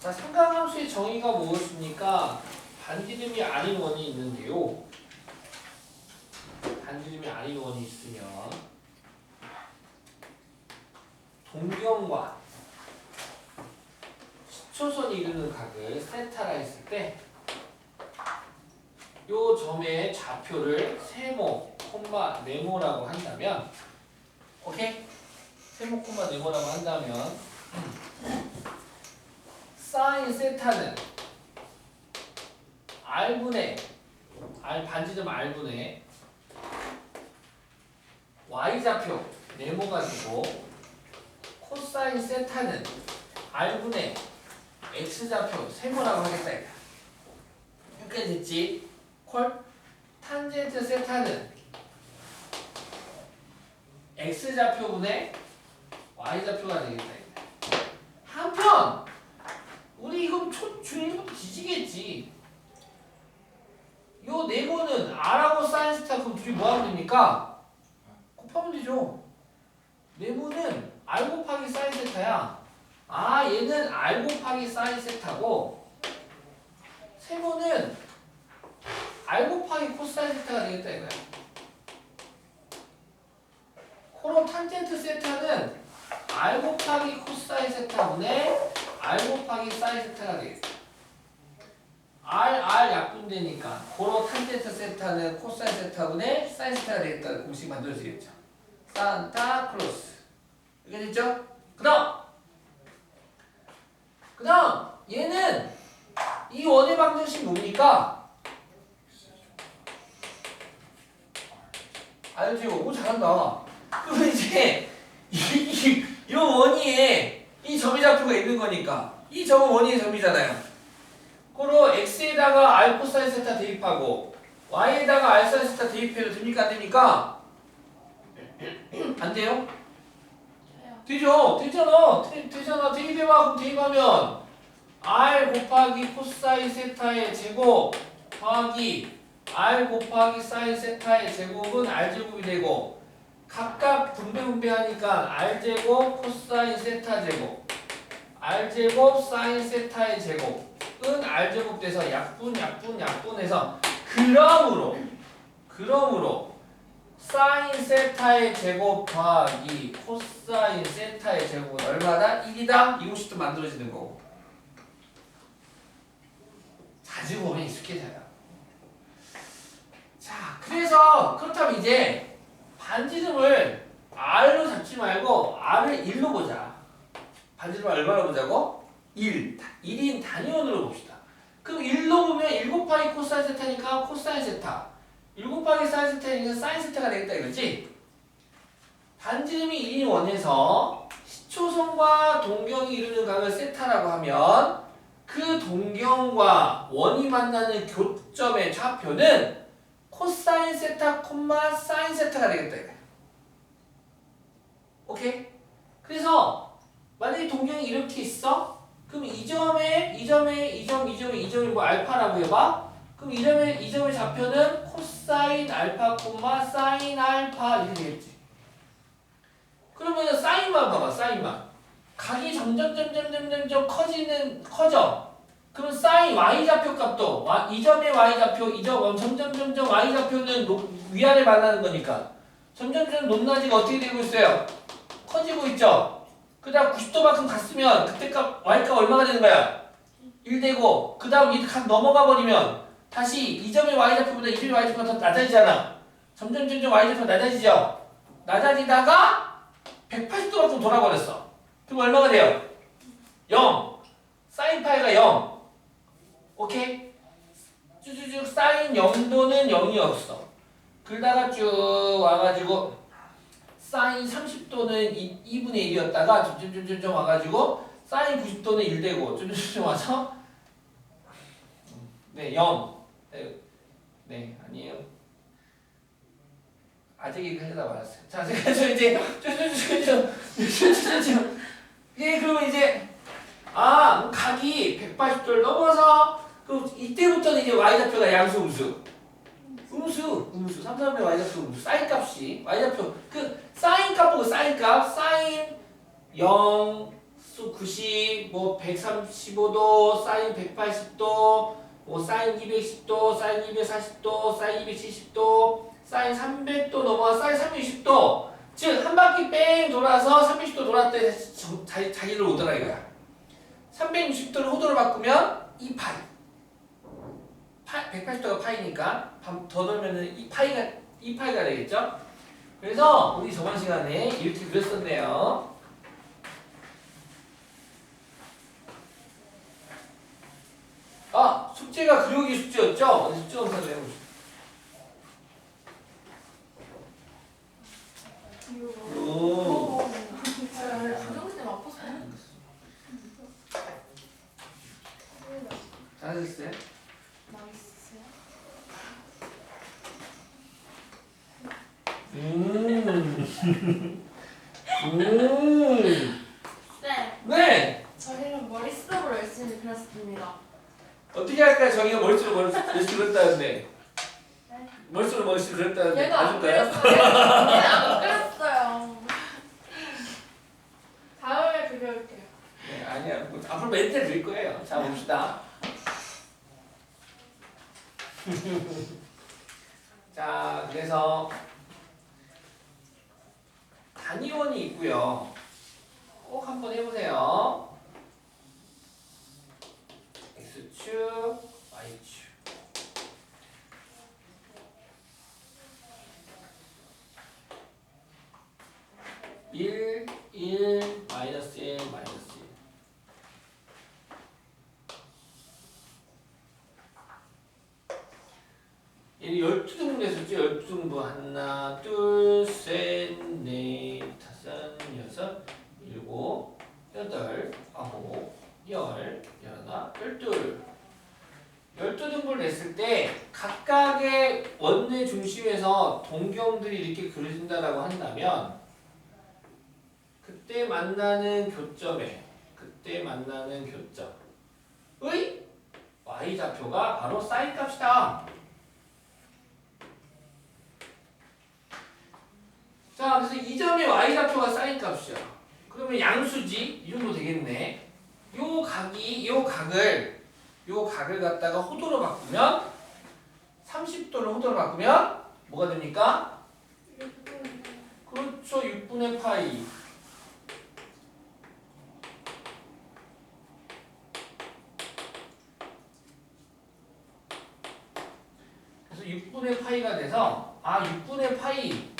자, 삼각함수의 정의가 무엇입니까? 반지름이 아닌 원이 있는데요. 반지름이 아닌 원이 있으면 동경과 시초선이 이루는 각을 세타라 했을 때 요 점의 좌표를 세모, 네모라고 한다면 오케이? 세모, 네모라고 한다면 사인 세타는 R분의 반지름 R분의 Y좌표 네모가 되고 코사인 세타는 R분의 X좌표 세모라고 하겠다. 여기까지 됐지? 콜? 탄젠트 세타는 X좌표분의 Y좌표가 되겠다. 한편 우리 이거 중1부터 뒤지겠지. 요 네모는 R하고 사인 세타 그럼 둘이 뭐 하면 됩니까? 곱하면 되죠. 네모는 R 곱하기 사인 세타야. 아, 얘는 R 곱하기 사인 세타고 세모는 R 곱하기 코사인 세타가 되겠다 이거야. 코로 탄젠트 세타는 R 곱하기 코사인 세타분의 R 곱하기 사인 세타가 되겠다. R 약분되니까 고로 탄젠트 세타는 코사인 세타분의 사인 세타가 되겠다는 공식 만들어지겠죠. 산타 클로스. 이게 됐죠? 그 다음 얘는 이 원의 방정식 뭡니까? 알지? 오 잘한다. 그럼 이제 이 원위에 이 점의 좌표가 있는 거니까 이 점은 원위의 점이잖아요. 그로 x에다가 r 코사인 세타 대입하고 y에다가 r 사인 세타 대입해도 됩니까? 안 됩니까? 안 돼요? 되죠? 되잖아. 대입해봐. 그럼 대입하면 r 곱하기 코사인 세타의 제곱 더하기 r 곱하기 사인 세타의 제곱은 r제곱이 되고 각각 분배하니까 r제곱 코사인 세타 제곱 r제곱 사인 세타의 제곱은 r제곱 돼서 약분해서 그러므로 사인 세타의 제곱 더하기 코사인 세타의 제곱은 얼마다? 1이다? 이것이 또 만들어지는 거고. 자주 보면 익숙해져요. 자, 그래서 그렇다면 이제 반지름을 R로 잡지 말고 R을 1로 보자. 반지름을 얼마로 보자고? 1인 단위원으로 봅시다. 그럼 1로 보면 1 곱하기 코사인 세타니까 코사인 세타 1 곱하기 사인 세타니까 사인 세타가 되겠다 이거지? 반지름이 1인 원에서 시초선과 동경이 이루는 각을 세타라고 하면 그 동경과 원이 만나는 교점의 좌표는 코사인 세타, 사인 세타가 되겠다 이거야. 오케이? 그래서 만약에 동경이 이렇게 있어? 그럼 이 점이 뭐 알파라고 해봐? 그럼 이 점의 좌표는 코사인 알파, 사인 알파 이렇게 되겠지. 그러면 사인만 봐봐, 사인만. 각이 점점 커져. 그럼 사인 y좌표 값도 이 점의 y좌표, 이 점 점점 y좌표는 위아래 만나는 거니까 점점 높낮이가 어떻게 되고 있어요? 커지고 있죠. 그 다음 90도만큼 갔으면 그때 값 y값 얼마가 되는 거야? 1 되고 그 다음 이 값 넘어가 버리면 다시 이 점의 y좌표보다 이 점의 y좌표가 더 낮아지잖아. 점점 y좌표가 낮아지죠. 낮아지다가 180도만큼 돌아버렸어. 그럼 얼마가 돼요? 0. 사인 파이가 0. 오케이? 쭉쭉쭉 사인 0도는 0이었어. 그러다가 쭉 와가지고 사인 30도는 2분의 1이었다가 점점 와가지고 사인 90도는 1 되고 점점 와서 네 0. 네 아니에요. 아직 이거 하려다 말았어요. 자, 그래서 이제 예, 그러면 이제 각이 180도를 넘어서 이때부터는 이제 y좌표가 양수 음수 3,300 y좌표 음수 사인 값이 y좌표 사인 값 보고 사인 0 수 90, 뭐 135도, 사인 180도, 뭐 사인 210도, 사인 240도, 사인 270도, 사인 300도 넘어가 사인 360도. 즉 한 바퀴 뺑 돌아서 360도 돌았더니 자기를 오더라 이거야. 360도를 호도로 바꾸면 2파이. 180도가 파이니까 더 돌면은 2파이가 되겠죠? 그래서 우리 저번 시간에 이렇게 그렸었네요. 아, 숙제가 그려오기 숙제였죠? 숙제 검사를 해보시죠. 오. 가정시대 아파서 잘하셨어요? 맛있어요? 네, 네! 저희는 머릿속으로 열심히 그렸습니다. 어떻게 할까요? 저기가 머릿속으로 그렸다는데. 머릿속으로 그렸다는데. 얘도 안 봐줄까요? 그렸어요. 얘는 안 그렸어요. 다음에 그려올게요. 네, 아니야. 뭐, 앞으로 멘트 드릴 거예요. 자, 봅시다. 자, 그래서 단위원이 있고요. 꼭 한번 해보세요. X축, Y축. (1, 1, 마이너스 1, 마이너스 1). 12등분 했었죠? 12등분 하나, 둘, 셋, 넷, 다섯, 여섯, 일곱, 여덟, 아홉, 열, 열하나, 열둘. 12등분을 냈을 때 각각의 원의 중심에서 동경들이 이렇게 그려진다라고 한다면 그때 만나는 교점의 y좌표가 바로 사인 값이다. 자, 그래서 이 점의 y좌표가 사인 값이야. 그러면 양수지 이 정도 되겠네. 요 각을 갖다가 호도로 바꾸면 30도를 호도로 바꾸면 뭐가 됩니까? 그렇죠. 6분의 파이. 그래서 6분의 파이가 돼서 6분의 파이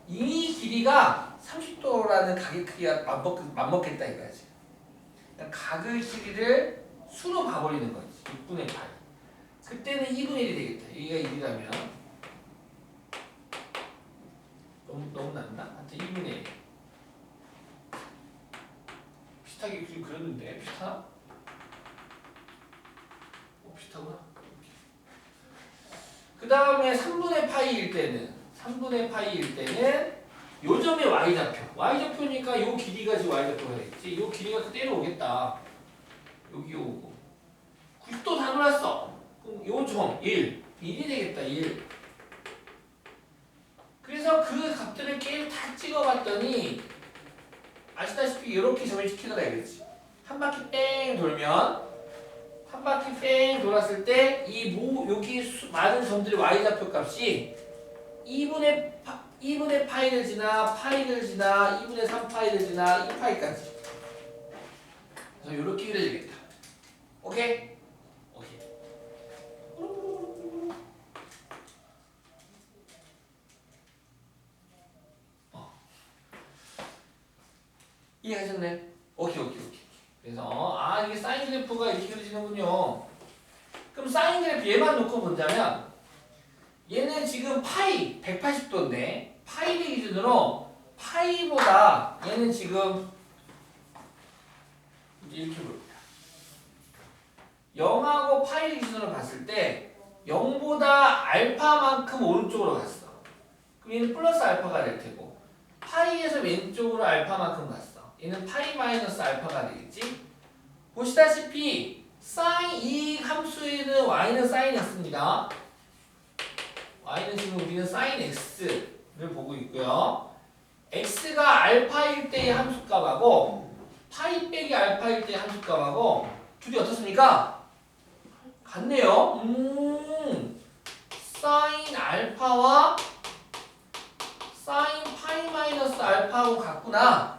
이 길이가 30도라는 각의 크기가 맞먹겠다 이거지. 그러니까 각의 길이를 수로 봐버리는 거지. 6분의 파이. 그때는 2분의 1이 되겠다. 여기가 1이라면 너무 낮나? 하여튼 2분의 1. 비슷하게 그렸는데 비슷하나? 비슷하구나. 그 다음에 3분의 파이일 때는 요 점의 y좌표니까 요 길이가 지금 y좌표가 되겠지. 요 길이가 그대로 오겠다. 여기 오고 90도 다 돌았어. 그럼 요 점 1이 되겠다. 1. 그래서 그 값들을 계속 다 찍어봤더니 아시다시피 이렇게 점유시키더라 이거지. 한 바퀴 뺑 돌았을 때 여기 많은 점들의 y좌표 값이 2분의 파이를 지나 2분의 3파이를 지나 2파이까지. 그래서 이렇게 그려지겠다. 오케이? 오케이. 이해하셨네? 오케이. 그래서 이게 사인 그래프가 이렇게 그려지는군요. 그럼 사인 그래프 얘만 놓고 본다면 얘는 지금 파이 180도인데 파이를 기준으로 파이보다 얘는 지금 이렇게 봅니다. 0하고 파이를 기준으로 봤을 때 0보다 알파만큼 오른쪽으로 갔어. 그럼 얘는 플러스 알파가 될 테고 파이에서 왼쪽으로 알파만큼 갔어. 얘는 파이 마이너스 알파가 되겠지. 보시다시피 사인 이 함수에는 y는 사인 x입니다. y는 지금 우리는 사인 x를 보고 있고요. x가 알파일 때의 함수값하고 파이 빼기 알파일 때 함수값하고 둘이 어떻습니까? 같네요. 사인 알파와 사인 파이 마이너스 알파하고 같구나.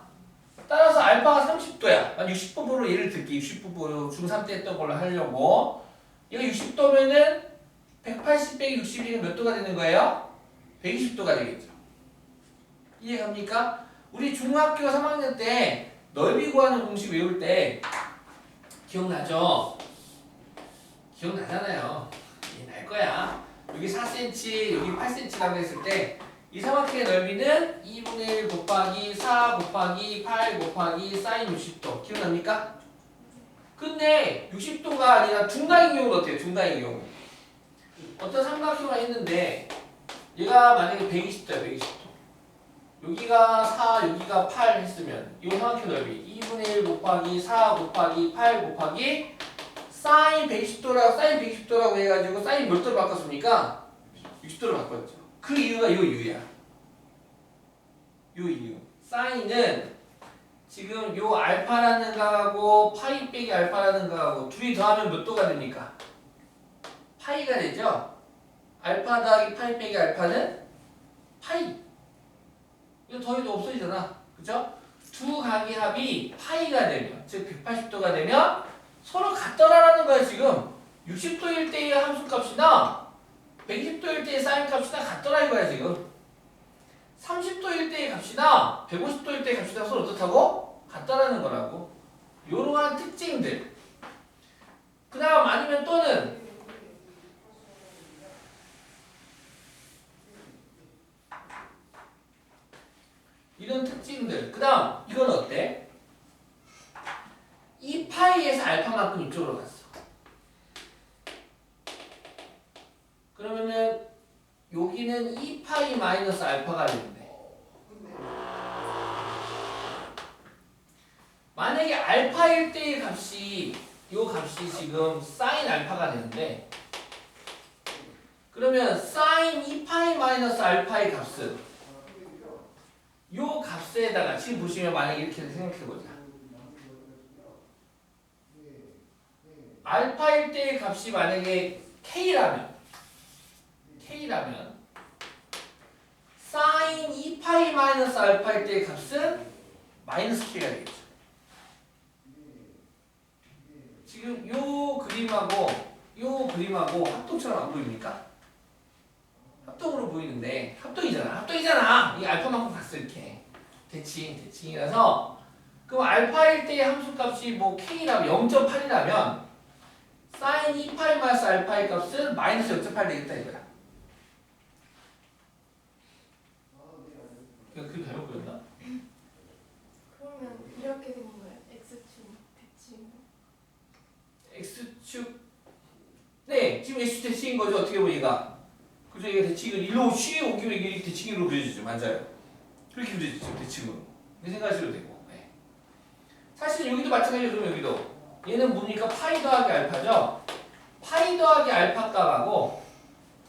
따라서 알파가 30도야. 60도로 예를 들게. 60도로 중3 때 했던 걸로 하려고. 이거 60도면은 180 빼기 60이면 몇 도가 되는 거예요? 120도가 되겠죠. 이해갑니까? 우리 중학교 3학년 때 넓이 구하는 공식 외울 때 기억나죠? 기억나잖아요. 이해날 거야. 여기 4cm, 여기 8cm라고 했을 때 이 삼각형의 넓이는 2분의 1 곱하기 4 곱하기 8 곱하기 사인 60도. 기억납니까? 근데 60도가 아니라 둔각인 경우는 어때요? 둔각인 경우. 어떤 삼각형을 했는데 얘가 만약에 120도야. 120도. 여기가 4, 여기가 8 했으면 이 삼각형 넓이 2분의 1 곱하기 4 곱하기 8 곱하기 사인 120도라고 해가지고 사인 몇 도로 바꿨습니까? 60도로 바꿨죠. 그 이유가 이 이유야. 이 이유. 사인은 지금 요 알파라는 각하고 파이 빼기 알파라는 각하고 둘이 더하면 몇 도가 됩니까? 파이가 되죠? 알파 더하기 파이 빼기 알파는 파이. 이거 더해도 없어지잖아. 그죠? 두 각의 합이 파이가 되면, 즉 180도가 되면 서로 같더라라는 거야. 지금 60도일 때의 함수값이나 120도일 때의 사인 값이나 같더라 이거야. 지금 30도일 때의 값이나 150도일 때의 값이나 서로 어떻다고? 같다라는 거라고. 이러한 특징들. 그 다음 아니면 또는 이런 특징들. 그 다음 이건 어때? 이 파이에서 알파만큼 이쪽으로 갔어. 그러면은 여기는 2파이 마이너스 알파가 되는데 만약에 알파일 때의 값이 요 값이 지금 사인 알파가 되는데 그러면 사인 2파이 마이너스 알파의 값은 요 값에다가 지금 보시면 만약에 이렇게 생각해보자. 알파일 때의 값이 만약에 K라면 사인 2파이 마이너스 알파일 때의 값은 마이너스 K가 되겠죠. 지금 요 그림하고 합동처럼 안 보입니까? 합동으로 보이는데 합동이잖아. 이 알파만큼 갔어. 이렇게 대칭이라서 그럼 알파일 때의 함수값이 뭐 K라면 0.8이라면 사인 2파이 마이너스 알파의 값은 마이너스 0.8 되겠다 이거야. 그게 잘못 그렸나? 그러면 이렇게 되는 거예요. X축 대칭. X축. 네, 지금 X축 대칭인 거죠. 어떻게 보니까. 그죠? 이게 대칭을 일로 오기면 이게 대칭으로 그려지죠. 맞아요. 그렇게 그려지죠. 대칭으로. 이렇게 생각하셔도 되고. 네. 사실 여기도 마찬가지예요. 그럼 여기도. 얘는 뭡니까? 파이 더하기 알파죠? 파이 더하기 알파 값하고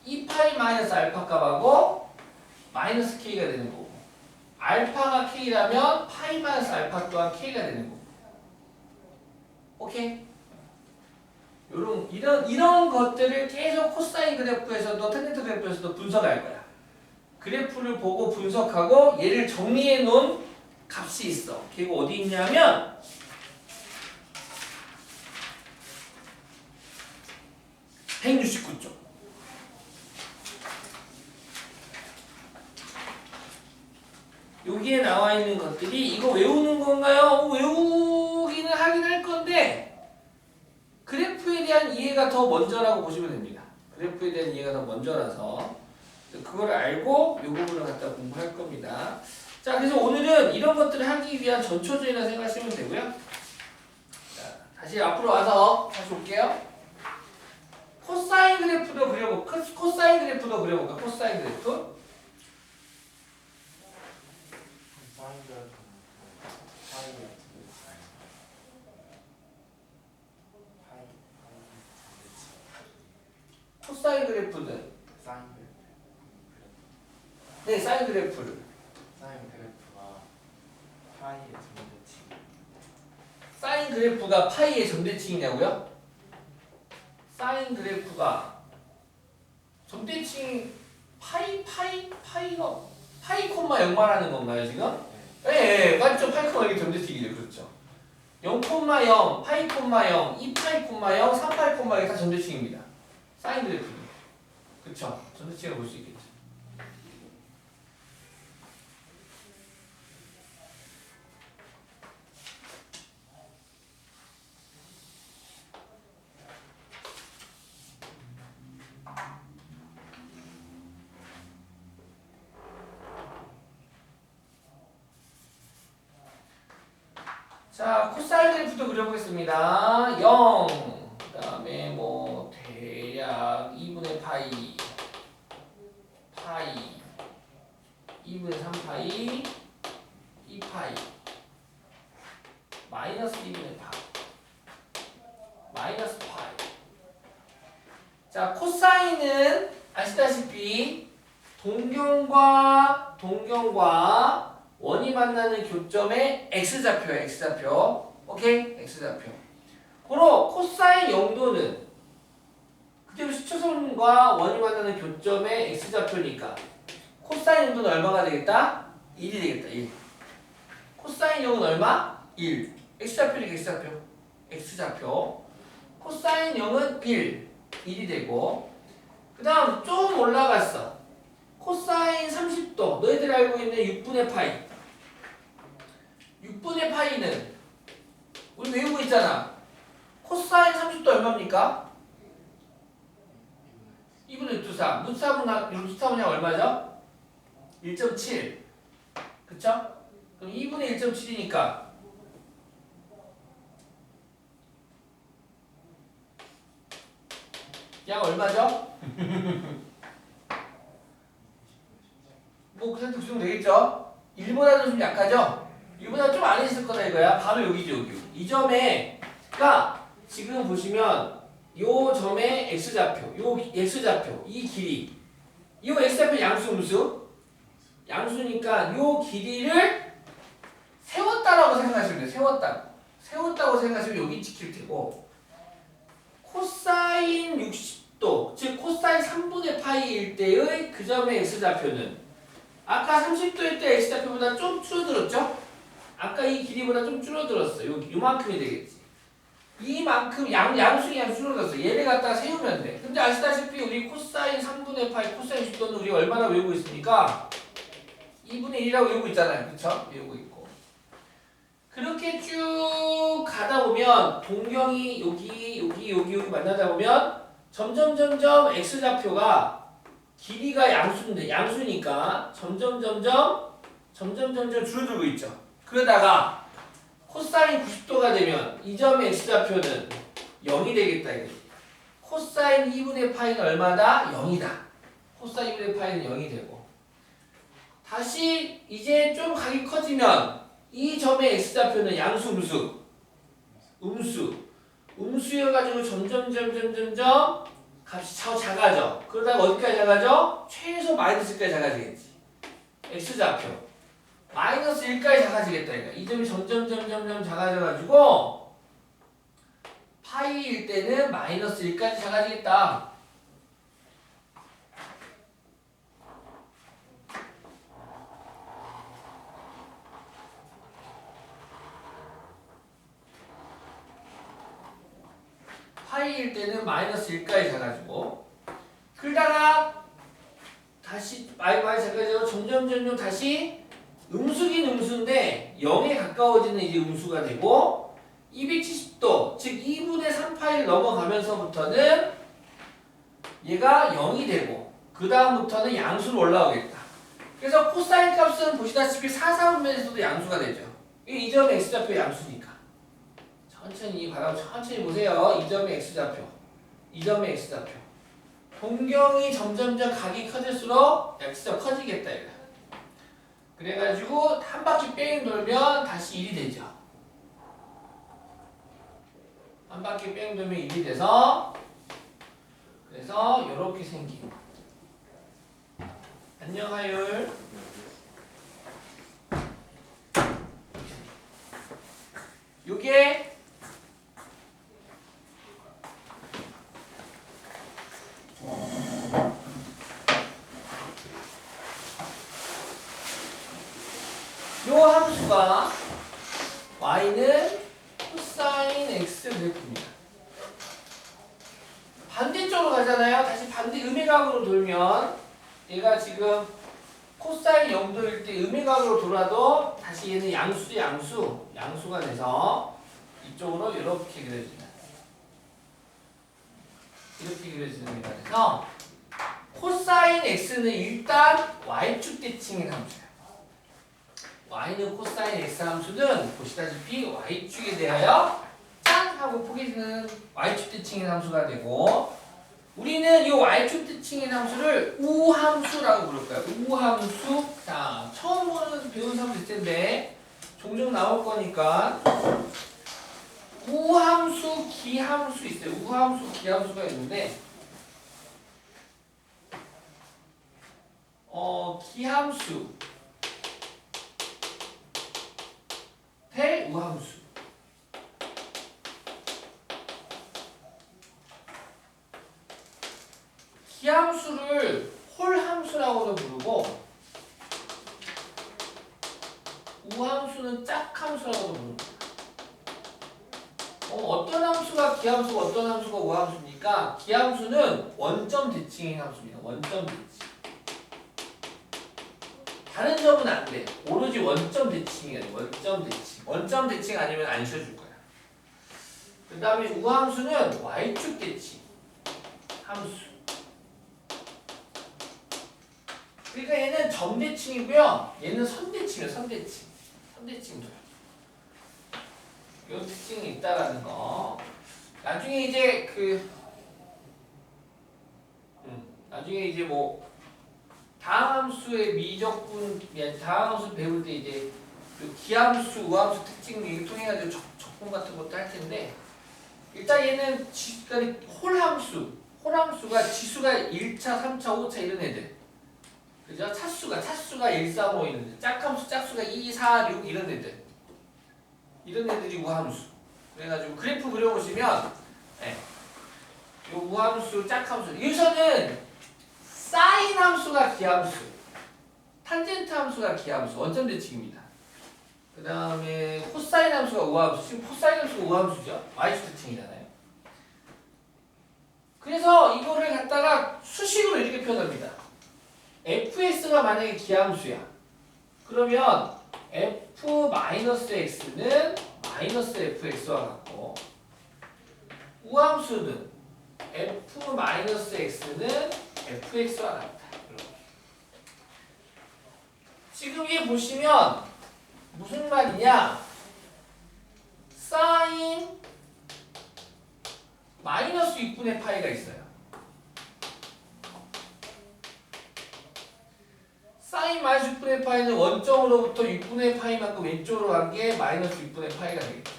2파이 마이너스 알파 값하고 마이너스 K가 되는 거고 알파가 K라면 파이 마이너스 알파 또한 K가 되는 거고 오케이? 이런 것들을 계속 코사인 그래프에서도 탄젠트 그래프에서도 분석할 거야. 그래프를 보고 분석하고 얘를 정리해 놓은 값이 있어. 걔가 어디 있냐면 169쪽. 여기에 나와 있는 것들이 이거 외우는 건가요? 외우기는 하긴 할 건데 그래프에 대한 이해가 더 먼저라고 보시면 됩니다. 그래프에 대한 이해가 더 먼저라서 그걸 알고 이 부분을 갖다 공부할 겁니다. 자, 그래서 오늘은 이런 것들을 하기 위한 전초전이라 생각하시면 되고요. 자, 다시 앞으로 와서 다시 올게요. 코사인 그래프도 그려볼까? 코사인 그래프. 코사인 그래프는 네, 사인 그래프를 사인 그래프가 파이의 등대칭 사인 그래프가 파이의 점대칭이냐고요? 사인 그래프가 점대칭 파이가 파이 콤마 0 말하는 건가요 지금? 예, 맞죠. 파이 콤마 0이 점대칭이죠. 그렇죠. 0 콤마 0, 파이 콤마 0, 2 파이 콤마 0, 3 파이 콤마 0이 다 점대칭입니다. 사인 그래프. 그렇죠. 점대칭을 볼 수 있겠죠. 자, 코사인 그래프도 그려보겠습니다. 0, 그 다음에 뭐 대략 2분의 파이, 2분의 3파이, 2파이, 마이너스 2분의 파이, 마이너스 파이. 자, 코사인은 아시다시피 동경과 원이 만나는 교점의 x좌표야, x좌표. 오케이? x좌표. 고로 코사인 영도는 그대로 시초선과 원이 만나는 교점의 x좌표니까 코사인 영도는 얼마가 되겠다? 1이 되겠다, 1. 코사인 영은 얼마? 1. x좌표니까 x좌표. x좌표. 코사인 0은 1이 되고, 그 다음 좀 올라갔어. 코사인 30도, 너희들이 알고 있는 6분의 파이. 6분의 파이는 우리 외우고 있잖아. 코사인 30도 얼마입니까? 2분의 2사. 루트사분의 얼마죠? 1.7. 그쵸? 그럼 2분의 1.7이니까 양 얼마죠? 뭐 그 정도 주면 되겠죠? 1보다는 좀 약하죠? 1보다 좀 안에 있을 거다 이거야. 바로 여기죠, 여기. 이 점에, 그러니까 지금 보시면 요 점의 x좌표, 요 x좌표, 이 길이, 이 x좌표 양수 음수? 양수니까 요 길이를 세웠다라고 생각하시면 돼요. 세웠다고 생각하시면 여기 찍힐 테고, 코사인 60도, 즉 코사인 3분의 파이일 때의 그 점의 x좌표는 아까 30도일 때 x좌표보다 좀 줄어들었죠? 아까 이 길이보다 좀 줄어들었어. 요만큼이 되겠지. 이만큼 양수이 줄어들었어. 얘를 갖다가 세우면 돼. 근데 아시다시피 우리 코사인 3분의 파이, 코사인 60도는 우리 얼마나 외우고 있습니까? 2분의 1이라고 외우고 있잖아요. 그쵸? 외우고 있고. 그렇게 쭉 가다 보면 동경이 여기 만나다 보면 점점 x좌표가 길이가 양수니까 점점 줄어들고 있죠. 그러다가 코사인 90도가 되면 이 점의 x좌표는 0이 되겠다 이거지. 코사인 2분의 파이는 얼마다? 0이다. 코사인 2분의 파이는 0이 되고, 다시 이제 좀 각이 커지면 이 점의 x좌표는 양수 음수여가지고 점점 값이 작아져. 그러다가 어디까지 작아져? 최소 마이너스까지 작아지겠지. x좌표 마이너스 1까지 작아지겠다. 그러니까 이 점이 점점 작아져가지고 파이일 때는 마이너스 1까지 작아지겠다. 파이일 때는 마이너스 1까지 작아지고, 그러다가 다시 마이너스 작아지고 점점 다시 음수긴 음수인데 0에 가까워지는 이제 음수가 되고, 270도 즉 2분의 3파이를 넘어가면서부터는 얘가 0이 되고, 그 다음부터는 양수로 올라오겠다. 그래서 코사인 값은 보시다시피 4, 4분면에서도 양수가 되죠. 이 점의 x좌표 양수니까. 천천히 보세요. 이 점의 x좌표. 동경이 점점 각이 커질수록 x좌표 커지겠다 이거. 그래가지고 한 바퀴 뺑 돌면 다시 1이 되죠. 한 바퀴 뺑 돌면 1이 돼서, 그래서 이렇게 생긴. 안녕 하율. 요게 함수가 y는 코사인 x 그래프입니다. 반대쪽으로 가잖아요. 다시 반대 음외각으로 돌면 얘가 지금 코사인 0도일 때 음외각으로 돌아도 다시 얘는 양수가 돼서 이쪽으로 이렇게 그려집니다. 이렇게 그려지는 겁니다. 그래서 코사인 x는 일단 y축 대칭의 함수예요. y는 코사인 x 함수는 보시다시피 y축에 대하여 짠 하고 포개지는 y축 대칭의 함수가 되고, 우리는 이 y축 대칭의 함수를 우함수라고 부를 거예요. 우함수. 자, 처음 배우는 사람도 있을 텐데 종종 나올 거니까 우함수, 기함수 있어요. 우함수, 기함수가 있는데 기함수 대 우함수. 기함수를 홀함수라고도 부르고 우함수는 짝함수라고도 부릅니다. 어떤 함수가 기함수고 어떤 함수가 우함수입니까? 기함수는 원점 대칭의 함수입니다. 원점 대칭. 다른 점은 안 돼. 오로지 원점 대칭이야. 원점 대칭. 원점 대칭 아니면 안 쉬어줄 거야. 그 다음에 우함수는 y축 대칭 함수. 그러니까 얘는 점 대칭이고요. 얘는 선 대칭이에요. 선 대칭. 선 대칭도. 요 특징이 있다라는 거. 나중에 이제 나중에 이제 뭐 다함수의 미적분, 다함수 배울 때 이제 기함수, 우함수 특징을 통해 가지고 적분 같은 것도 할 텐데, 일단 얘는 홀함수가 지수가 1차, 3차, 5차 이런 애들. 그죠? 차수가 1, 3, 5 이런 애들. 짝수가 2, 4, 6 이런 애들. 이런 애들이 우함수. 그래가지고 그래프 그려보시면, 요 우함수, 짝함수. 여기서는 사인 함수가 기함수, 탄젠트 함수가 기함수, 원점 대칭입니다. 그 다음에 코사인 함수가 우함수. 지금 코사인 함수가 우함수죠. y축 대칭이잖아요. 그래서 이거를 갖다가 수식으로 이렇게 표현합니다. fx가 만약에 기함수야. 그러면 f-x는 마이너스 fx와 같고, 우함수는 f-x는 fx와 같다. 지금 위에 보시면 무슨 말이냐? 사인 마이너스 6분의 파이가 있어요. 사인 마이너스 6분의 파이는 원점으로부터 6분의 파이만큼 왼쪽으로 간 게 마이너스 6분의 파이가 되겠죠.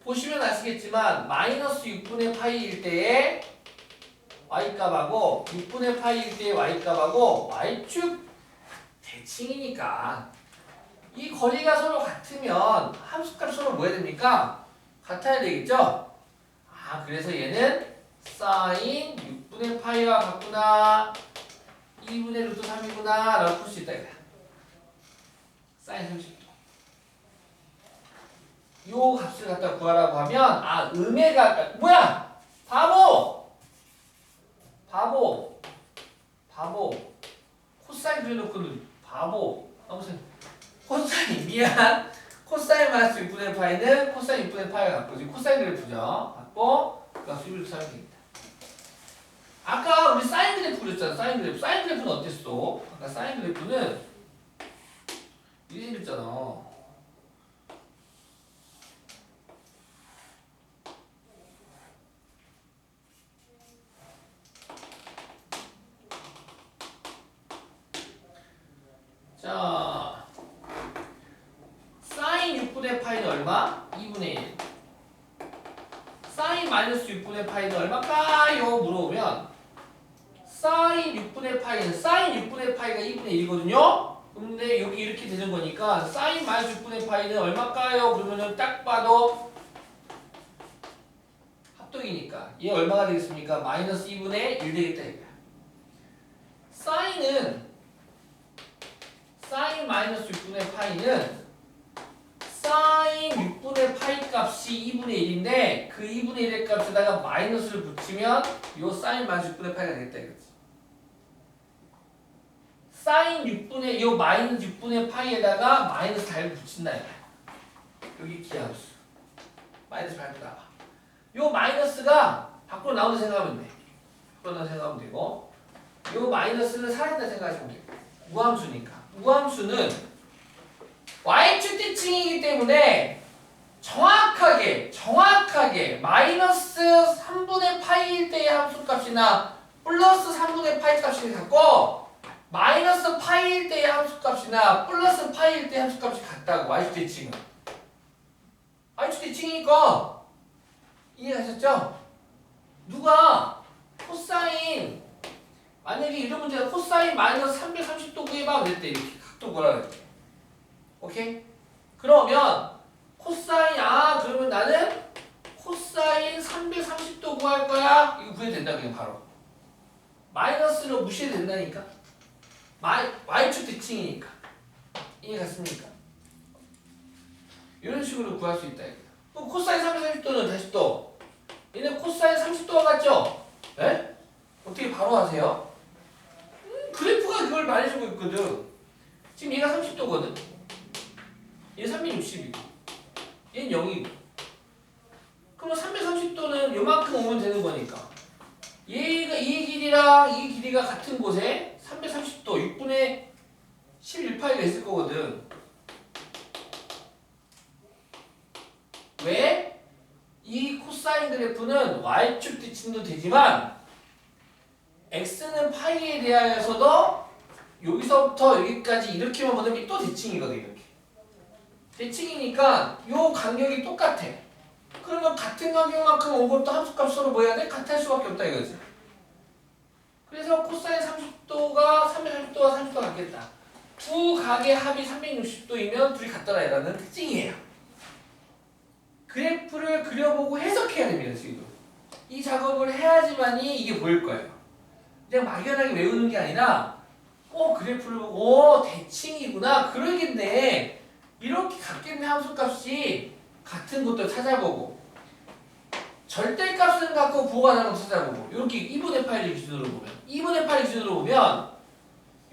보시면 아시겠지만 마이너스 6분의 파이일 때에 y값하고 6분의 파이일 때의 y값하고 y축 대칭이니까 이 거리가 서로 같으면 함수값 서로 뭐 해야 됩니까? 같아야 되겠죠? 그래서 얘는 사인 6분의 파이와 같구나, 2분의 루트 3이구나 라고 풀 수 있다 이거야. 사인 30도. 요 값을 갖다 구하라고 하면 음해가 뭐야? 바보. 코사인 그려놓고 바보. 아무튼 코사인 미안. 코사인 마이너스 6분의 파이는 코사인 6분의 파이가 같고, 지금 코사인 그래프죠. 같고 그 값을 1로 사면 됩니다. 아까 우리 사인 그래프 그렸잖아. 사인 그래프는 어땠어? 아까 사인 그래프는 이렇게 그렸잖아. 자, 사인 6분의 파이는 얼마? 2분의 1. 사인 마이너스 6분의 파이는 얼마일까요? 물어보면 사인 6분의 파이가 2분의 1이거든요? 근데 여기 이렇게 되는 거니까 사인 마이너스 6분의 파이는 얼마일까요? 그러면은 딱 봐도 합동이니까 얘 얼마가 되겠습니까? 마이너스 2분의 1 되겠다 이거야. 사인 마이너스 6분의 파이는 사인 6분의 파이 값이 2분의 1인데 그 2분의 1의 값에다가 마이너스를 붙이면 요 사인 마이너스 6분의 파이가 되겠다 이거지. 사인 6분의 요 마이너스 6분의 파이에다가 마이너스 달고 붙인다 이거야. 여기 기하수 마이너스 밟고 나와. 요 마이너스가 밖으로 나온다 생각하면 돼. 밖으로 나온다 생각하면 되고 요 마이너스는 사라진다 생각하시면 돼요. 무함수니까. 무함수는 y축대칭이기 때문에 정확하게 마이너스 3분의 파이일 때의 함수값이나 플러스 3분의 파이 값이 같고 마이너스 파이일 때의 함수값이나 플러스 파이일 때의 함수값이 같다고. y축대칭은 y축대칭이니까 이해하셨죠? 누가 코사인 만약에 이런 문제가 코사인 마이너스 330도 구해봐 그랬대. 이렇게 각도 구하라 그랬대. 오케이? 그러면 코사인 그러면 나는 코사인 330도 구할 거야. 이거 구해도 된다 그냥 바로. 마이너스로 무시해도 된다니까. y축 대칭이니까. 이해 갔습니까? 이런 식으로 구할 수 있다. 그럼 코사인 330도는 다시 또 얘는 코사인 30도와 같죠? 네? 어떻게 바로 하세요? 그래프가 그걸 말해주고 있거든. 지금 얘가 30도거든. 얘는 360이고 얘는 0이고 그럼 330도는 요만큼 오면 되는 거니까 얘가 이 길이랑 이 길이가 같은 곳에 330도 6분의 11파이가 있을 거거든. 왜? 이 코사인 그래프는 y축 대칭도 되지만 x는 파이에 대하여서도 여기서부터 여기까지 이렇게만 보면 또 대칭이거든. 이렇게 대칭이니까 요 간격이 똑같아. 그러면 같은 간격만큼 온 것도 함수값 서로 뭐 해야 돼? 같을 수밖에 없다 이거지. 그래서 코사인 30도가 330도가 30도 같겠다. 두 각의 합이 360도이면 둘이 같더라라는 특징이에요. 그래프를 그려보고 해석해야 됩니다. 지금 이 작업을 해야지만이 이게 보일 거예요. 그냥 막연하게 외우는 게 아니라 그래프를 보고 대칭이구나 그러겠네 이렇게 같겠네 함수값이 같은 것도 찾아보고 절대값은 갖고 보관하는 거 찾아보고 이렇게 2분의 8을 기준으로 보면 2분의 8을 기준으로 보면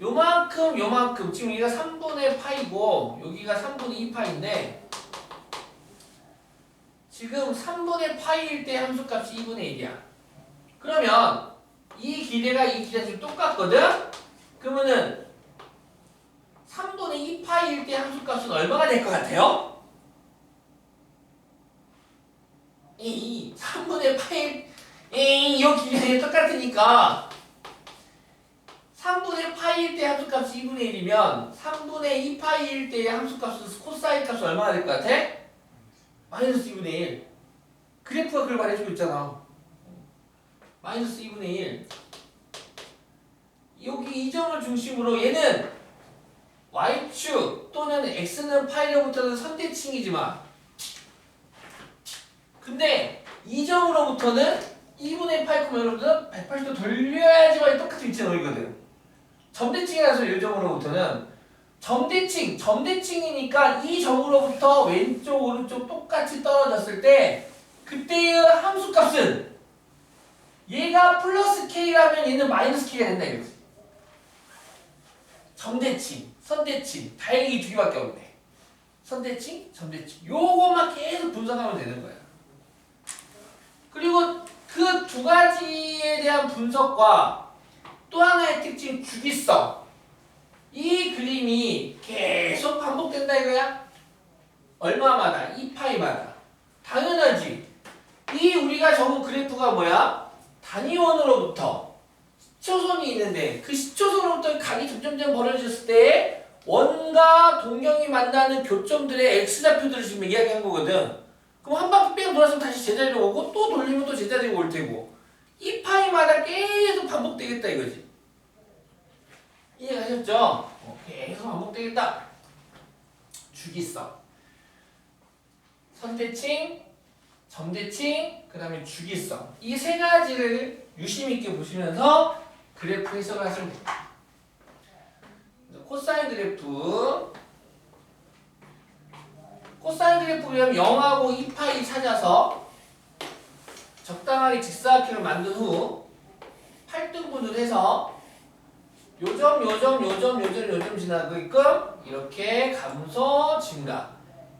요만큼 지금 여기가 3분의 파이고 여기가 3분의 2파인데 지금 3분의 파이일 때 함수값이 2분의 1이야. 그러면 이 길이가 이 길이가 지금 똑같거든? 그러면은 3분의 2파이일 때 함수값은 얼마가 될 것 같아요? 3분의 파이 이 길이가 똑같으니까 3분의 파이일 때 함수값이 2분의 1이면 3분의 2파이일 때의 함수값은 코사인 값은 얼마가 될 것 같아? 마이너스 2분의 1. 그래프가 그걸 말해주고 있잖아. 마이너스 2분의 1. 여기 이 점을 중심으로 얘는 y축 또는 x는 파이로부터는 선대칭이지만 근데 이 점으로부터는 2분의 파이 여러분들은 180도 돌려야지만 똑같은 위치에 놓이거든. 점대칭이라서 이 점으로부터는 점대칭이니까 이 점으로부터 왼쪽 오른쪽 똑같이 떨어졌을 때 그때의 함수값은 얘가 플러스 k라면 얘는 마이너스 k가 된다 이거지. 점대칭, 선대칭 다행히 두 개밖에 없네. 선대칭, 점대칭 요것만 계속 분석하면 되는 거야. 그리고 그 두 가지에 대한 분석과 또 하나의 특징 주기성 이 그림이 계속 반복된다 이거야? 얼마마다? 2파이마다. 당연하지. 이 우리가 적은 그래프가 뭐야? 단위원으로부터 시초선이 있는데 그 시초선으로부터 각이 점점점 벌어졌을 때 원과 동경이 만나는 교점들의 x좌표들을 지금 이야기한 거거든. 그럼 한 바퀴 뺑 돌아서 다시 제자리로 오고 또 돌리면 또 제자리로 올 테고 2파이마다 계속 반복되겠다 이거지. 이해가셨죠? 계속 반복되겠다. 주기성. 선대칭, 점대칭, 그 다음에 주기성. 이 세 가지를 유심 있게 보시면서 그래프 해석을 하시면 됩니다. 코사인 그래프. 코사인 그래프 그러면 0하고 2파이 찾아서 적당하게 직사각형을 만든 후 8등분을 해서 요점 지나게끔 이렇게 감소 증가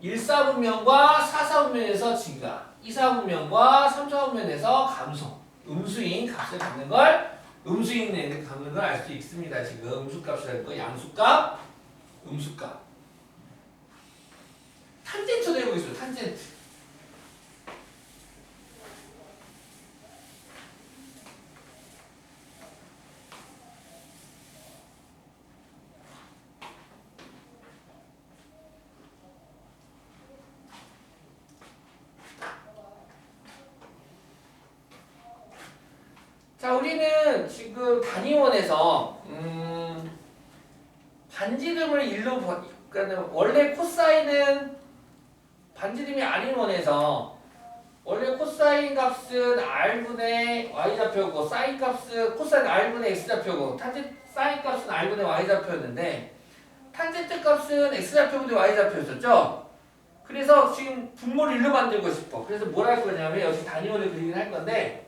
1사분면과 4사분면에서 증가 2사분면과 3사분면에서 감소 음수인 값을 갖는 걸 음수인 갖는 걸 알 수 있습니다. 지금 음수값이라는 거 양수값 음수값 탄젠트도 해보겠습니다. 탄젠트 자, 우리는 지금 단위원에서 반지름을 그러니까 원래 코사인은 반지름이 아닌 원에서 원래 코사인 값은 r분의 y좌표고 사인 값은 코사인 r분의 x좌표고 탄젠트 사인 값은 r분의 y좌표였는데 탄젠트 값은 x좌표분의 y좌표였었죠. 그래서 지금 분모를 일로 만들고 싶어. 그래서 뭘 할 거냐면 여기 단위원을 그리긴 할 건데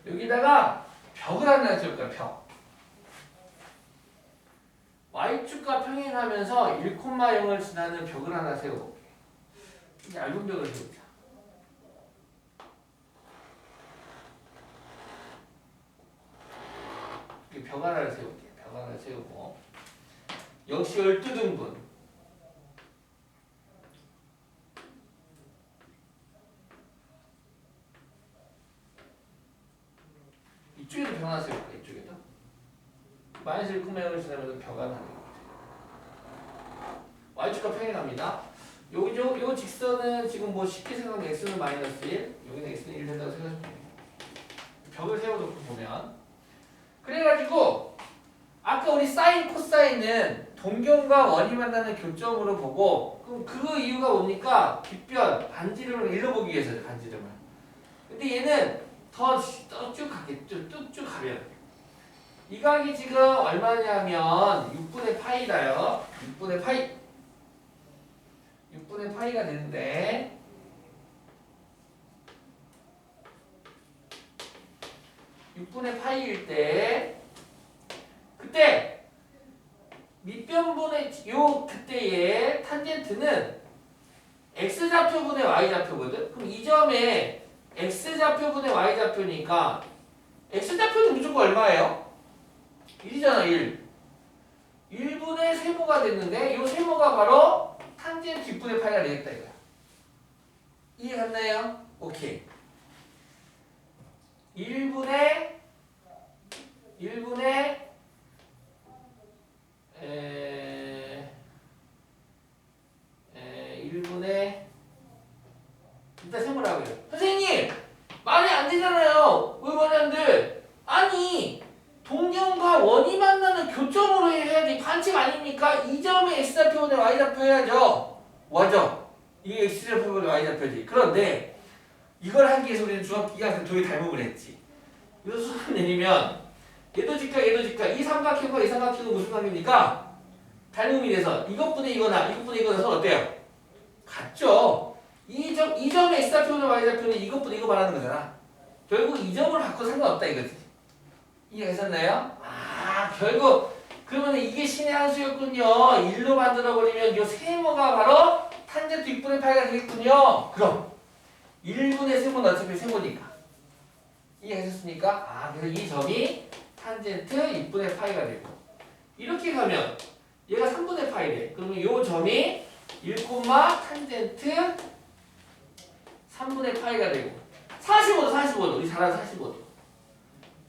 여기다가 벽을 하나 지을까요? 벽. y축과 평행하면서 1,0을 지나는 벽을 하나 세워볼게. 얇은 벽을 세우자. 이렇게 벽 하나를 세울게. 벽 하나를 세우고 역시 12등분. 이쪽에도 벽 하나 세울까? 이쪽에도 마이너스 1,0을 지나면서 벽 하나 y축과 평행합니다. 요 직선은 지금 뭐 쉽게 생각하면 x는 마이너스 1 여기는 x는 1 된다고 생각하시면 돼요. 벽을 세워놓고 보면 그래가지고 아까 우리 사인 코사인은 동경과 원이 만나는 교점으로 보고 그럼 그 이유가 뭡니까? 빗변 반지름을 일러보기 위해서요. 반지름을. 근데 얘는 더 쭉 가겠죠. 쭉 가면 이 각이 지금 얼마냐면 6분의 파이다요. 6분의 파이가 되는데 (6분의 파이일 때) 그때 밑변분의 그때의 탄젠트는 x좌표분의 y좌표거든. 그럼 이 점에 x좌표분의 y좌표니까 x좌표는 무조건 얼마예요? 1이잖아 1. 1분의 세모가 됐는데 이 세모가 바로 탄젠트 뒷분의 파이가 되겠다 이거야. 이해 갔나요? 오케이. 1분의 일단 세모라고 해요. 선생님 말이 안 되잖아요. 왜 말이 안 돼? 아니 동경과 원이 만나는 교점으로 해야지. 반칙 아닙니까? 이 점에 x좌표분의 y좌표 해야죠. 맞죠? 이게 x좌표분의 y좌표지. 그런데 이걸 하기 위해서 우리는 중학교 2학년 둘이 닮음을 했지. 이거 수능 내리면 얘도 직각 이 삼각형과 이 삼각형은 무슨 관계입니까? 닮음이 돼서 이것분의 이거나 이것분의 이거나 서로 어때요? 같죠? 이 점의 x좌표분의 y좌표는 이것분의 이거 말하는 거잖아. 결국 이 점을 바꿔도 상관없다 이거지. 이해하셨나요? 결국 그러면 이게 신의 한 수였군요. 1로 만들어버리면 이 세모가 바로 탄젠트 6분의 파이가 되겠군요. 그럼 1분의 세모는 어차피 세모니까. 이해하셨습니까? 아, 그래서 이 점이 탄젠트 6분의 파이가 되고 이렇게 가면 얘가 3분의 파이래. 그러면 이 점이 1, 탄젠트 3분의 파이가 되고 45도 우리 잘 아는 45도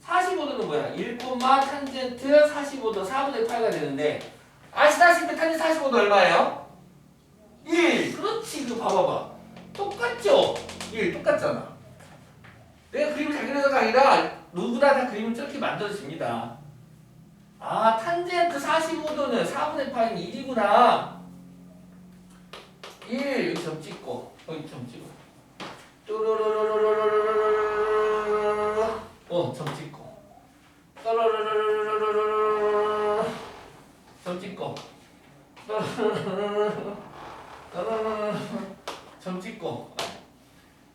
45도는 뭐야? 1, 탄젠트 45도 4분의 파이가 되는데 아시다시피 탄젠트 45도 얼마예요? 1. 그렇지. 그거 봐봐봐. 똑같죠? 1 똑같잖아. 내가 그림을 잘 그려서가 아니라 누구나 다 그림을 저렇게 만들어집니다. 아, 탄젠트 45도는 4분의 파이는 1이구나. 1 여기 점 찍고 여기 점 찍고 점 찍고 점 찍고 점 찍고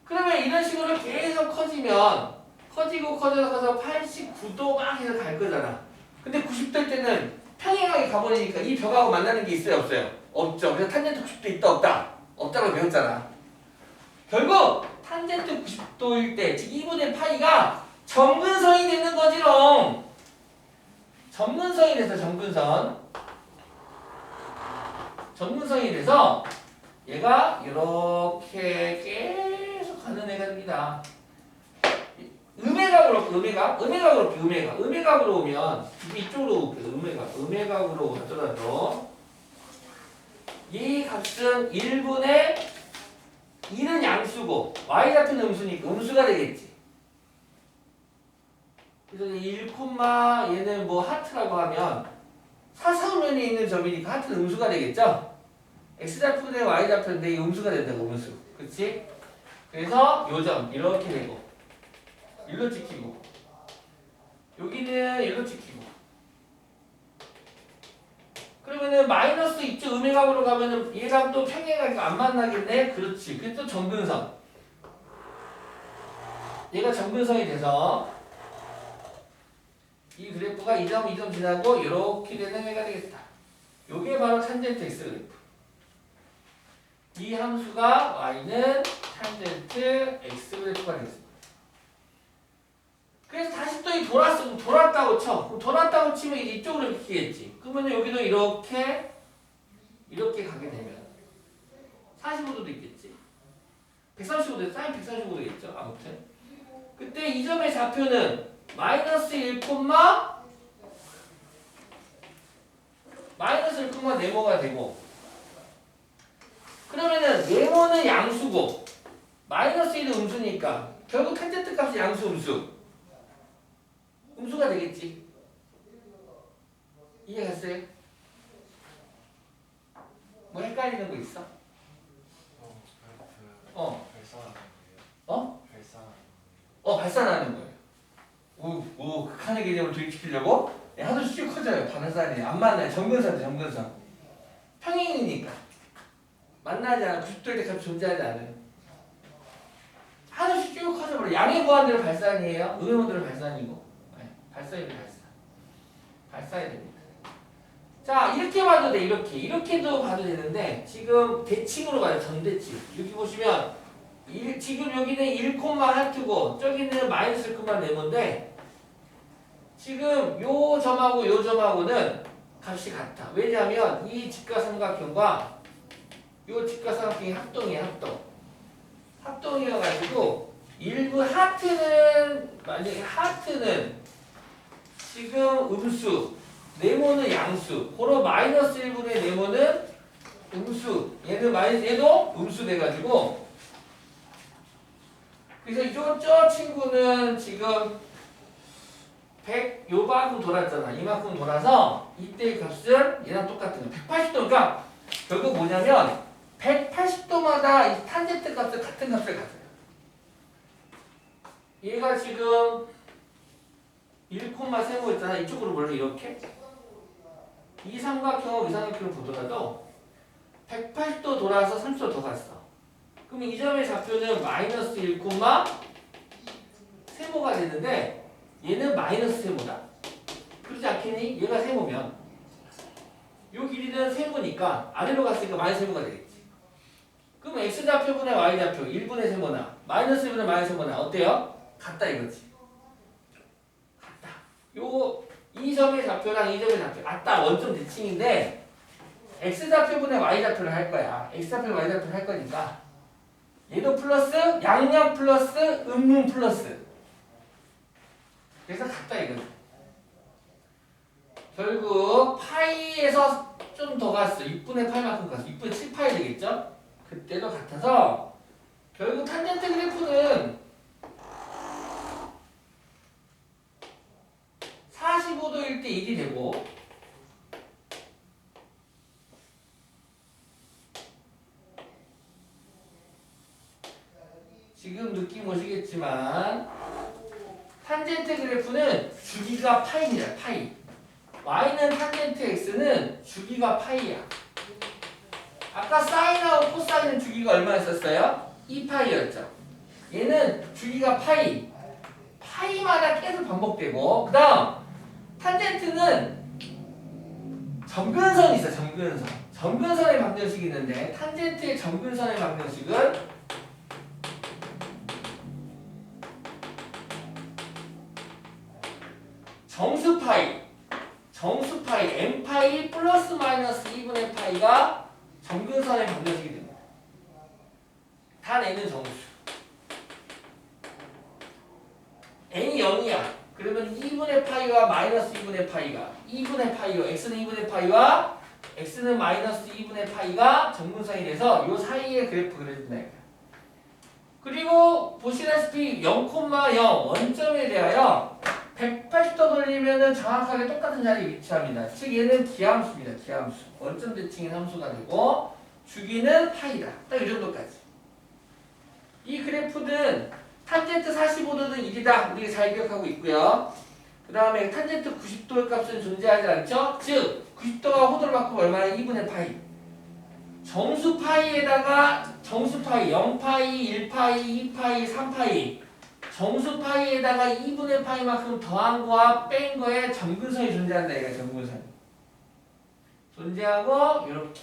그러면 이런 식으로 계속 커지면 커지고 커져서 89도 막 해서 갈 거잖아. 근데 90도일 때는 평행하게 가버리니까 이 벽하고 만나는 게 있어요 없어요? 없죠. 그래서 탄젠트 90도 있다 없다? 없다고 배웠잖아. 결국 탄젠트 90도일 때 즉 2분의 파이가 점근선이 되는 거지롱. 점근선이 돼서 점근선이 돼서 얘가 이렇게 계속 가는 애가 됩니다. 음외각으로 음외각으로 오면 이쪽으로 음외각으로 가더라도 이 값은 1분의 1은 양수고 y좌표는 음수니까 음수가 되겠지. 그래서 1, 얘는 뭐 하트라고 하면 사사면에 있는 점이니까 하트는 음수가 되겠죠. x좌표 대 y좌표인데 이 음수가 된다고 음수. 그렇지? 그래서 요 점 이렇게 되고 일로 찍히고 여기는 일로 찍히고 그러면은 마이너스 이쪽 음외각으로 가면은 얘랑 또 평행각이 안 만나겠네? 그렇지. 그게 또 점근선. 얘가 점근선이 돼서 이 그래프가 이 점 지나고 이렇게 되는 애가 되겠다. 요게 바로 탄젠트 x 그래프. 이 함수가 y는 탄젠트 x 그래프가 되겠습니다. 그래서 다시 또 이 돌았다고 쳐. 그럼 돌았다고 치면 이제 이쪽으로 비키겠지. 그러면 여기도 이렇게 가게 되면 45도도 있겠지. 135도, 사인 135도겠죠. 아무튼 그때 이 점의 좌표는 마이너스 1, 네모가 되고 그러면은 네모는 양수고 마이너스 1은 음수니까 결국 탄젠트 값이 양수 음수가 되겠지. 이해갔어요? 뭐 헷갈리는 거 있어? 발산하는 거예요. 극한의 개념을 도입시키려고 하도 쭉 커져요. 발산이 안 만나요. 점근선. 평행이니까 만나지 않아. 90도일 때 값이 존재하지 않아요. 하나씩 쭉 커져버려. 양의 무한대로 발산이에요. 음의 무한대로 발산이고. 발산이 발산이 됩니다. 자, 이렇게 봐도 돼. 이렇게도 봐도 되는데 지금 대칭으로 가요. 전대칭. 여기 보시면 지금 여기는 1, 하트고 저기는 마이너스 1, 네모인데 지금 요 점하고는 값이 같아. 왜냐하면 이 직각삼각형과 요 직각삼각형이 합동이에요. 합동이어가지고 일부 만약에 하트는 지금 음수, 네모는 양수, 고로 마이너스 1분의 네모는 음수, 얘도 음수 돼가지고 그래서 저 친구는 지금 100 요만큼 돌았잖아. 이만큼 돌아서 이때의 값은 얘랑 똑같은 거야. 180도. 그러니까 결국 뭐냐면 180도마다 이 탄젠트 값을 같은 값을 가져요. 얘가 지금 1,세모 있잖아. 이쪽으로 몰래 이렇게 이 삼각형하고 이 삼각형을 보더라도 180도 돌아서 30도 더 갔어. 그럼 이 점의 좌표는 마이너스 1, 세모가 되는데 얘는 마이너스 세모다. 그렇지 않겠니? 얘가 세모면 요 길이는 세모니까 아래로 갔으니까 마이너스 세모가 되겠지. 그럼 x좌표분의 y좌표 1분의 세모나 마이너스 1분의 마이너스 세모나 어때요? 같다 이거지. 같다. 요 이 점의 좌표랑 이 점의 좌표 같다. 원점 대칭인데 x좌표분의 y좌표를 할 거야. x좌표 y좌표를 할 거니까 얘도 플러스 양양 플러스 음문 플러스 그래서 같다 이거지. 결국 파이에서 좀 더 갔어. 6분의 파이만큼 갔어. 6분의 7파이 되겠죠? 그때도 같아서 결국 탄젠트 그래프는 45도일 때 1이 되고 지금 느낌 오시겠지만 탄젠트 그래프는 주기가 파이입니다. 파이. y는 탄젠트 x는 주기가 파이야. 아까 사인하고 코사인은 주기가 얼마였었어요? 2파이였죠. 얘는 주기가 파이. 파이마다 계속 반복되고 그 다음 탄젠트는 점근선이 있어. 점근선. 점근선의 방정식이 있는데 탄젠트의 점근선의 방정식은 정수파이 n파이 플러스 마이너스 2분의 파이가 점근선의 방정식이 됩니다. 단 n은 정수. n이 0이야. 그러면 2분의 파이와 마이너스 2분의 파이가 2분의 파이와 x는 2분의 파이와 x는 마이너스 2분의 파이가 점근선이 돼서 이 사이의 그래프 그려준다. 그리고 보시다시피 0,0 원점에 대하여 180도 돌리면은 정확하게 똑같은 자리에 위치합니다. 즉 얘는 기함수입니다. 기함수. 원점 대칭인 함수가 되고 주기는 파이다. 딱 이 정도까지. 이 그래프는 탄젠트 45도는 1이다. 우리가 잘 기억하고 있고요. 그 다음에 탄젠트 90도의 값은 존재하지 않죠? 즉 90도가 호도를 바꾸면 얼마나 2분의 파이. 정수 파이에다가 정수 파이 0파이, 1파이, 2파이, 3파이 정수 파이에다가 2분의 파이만큼 더한 거와 뺀 거에 점근선이 존재한다. 이거 점근선. 존재하고 이렇게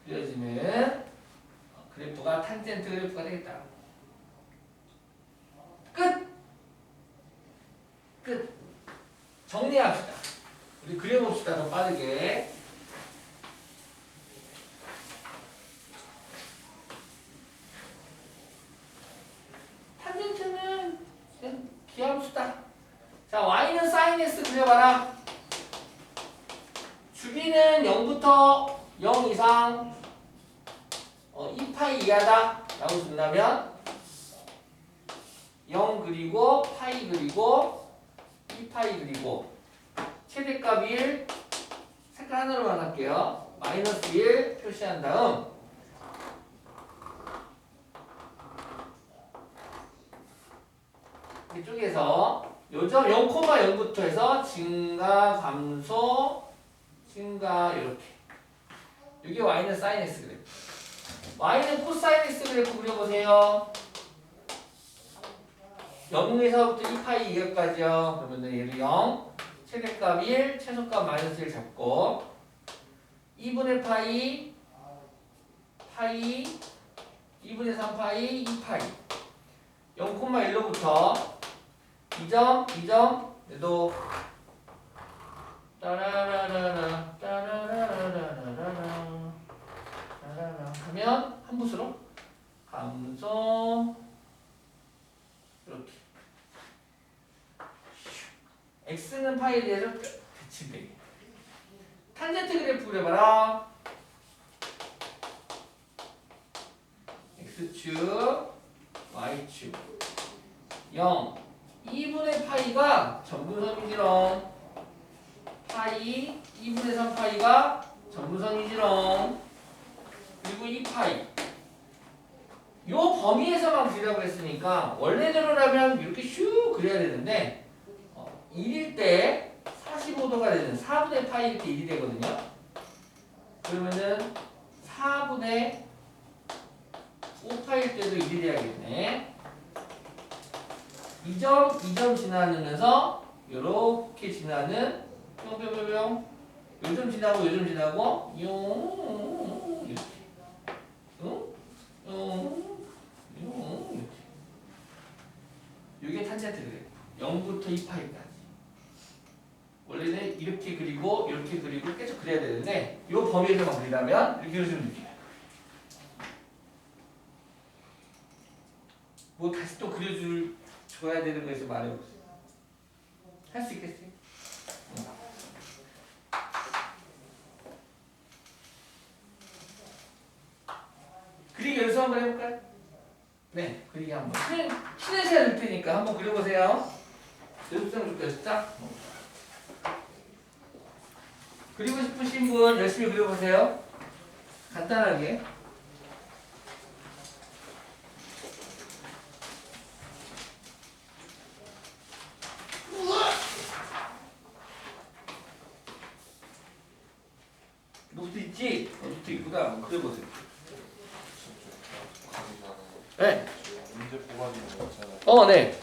그려지면 그래프가 탄젠트 그래프가 되겠다. 끝! 끝! 정리합시다. 우리 그려봅시다. 더 빠르게. 탄젠트는 기함수다. 자, y는 sin x 그려봐라. 주기는 0부터 0 이상 2파이 이하다 라고 준다면 0 그리고 파이 그리고 2파이 그리고 최대값 1 색깔 하나로만 할게요. 마이너스 1 표시한 다음 이쪽에서 요점 0,0부터 해서 증가, 감소, 증가 이렇게 이게 y는 sin x 그래프. y는 코사인 x 그래프 그려보세요. 0에서부터 2파이 2까지요. 그러면 얘를 0, 최대값 1, 최소값 마이너스 1 잡고 2분의 파이, 파이, 2분의 3파이, 2파이 0,1로부터 2점, 2점, 얘도 따라라라라 따라라라라라라 하면 함부수로 감소 이렇게 x는 파이에 대해서 대칭되게 탄젠트 그래프 그려봐라. x축 y축 0 2분의 파이가 점근선이지롱. 파이 2분의 3파이가 점근선이지롱. 그리고 2파이 요 범위에서만 그리라고 했으니까 원래대로라면 이렇게 슉 그려야 되는데 1일 때 45도가 되는 4분의 파이일 때 1이 되거든요. 그러면은 4분의 5파일 때도 1이 돼야겠네. 2점, 2점 지나면서 이렇게 지나는 뿅뿅뿅뿅 요즘 지나고 요즘 지나고 용 이렇게 이렇게 이게 탄젠트 그래 0부터 2파이까지 원래는 이렇게 그리고 이렇게 그리고 계속 그려야 되는데 이 범위에서만 그리려면 이렇게 그려주면 돼. 뭐 다시 또 그려줘야 되는 거에서 말해보세요. 할 수 있겠어요? 그리기 연습 한번 해볼까요? 네, 그리기 한번. 쉬는 시간 줄 테니까 한번 그려보세요. 연습장 줄게요, 딱. 그리고 싶으신 분 열심히 그려보세요. 간단하게. 노트 있지? 노트 있구나. 한번 그려보세요. 네. 문제 뽑아주는 거 있잖아요. 네.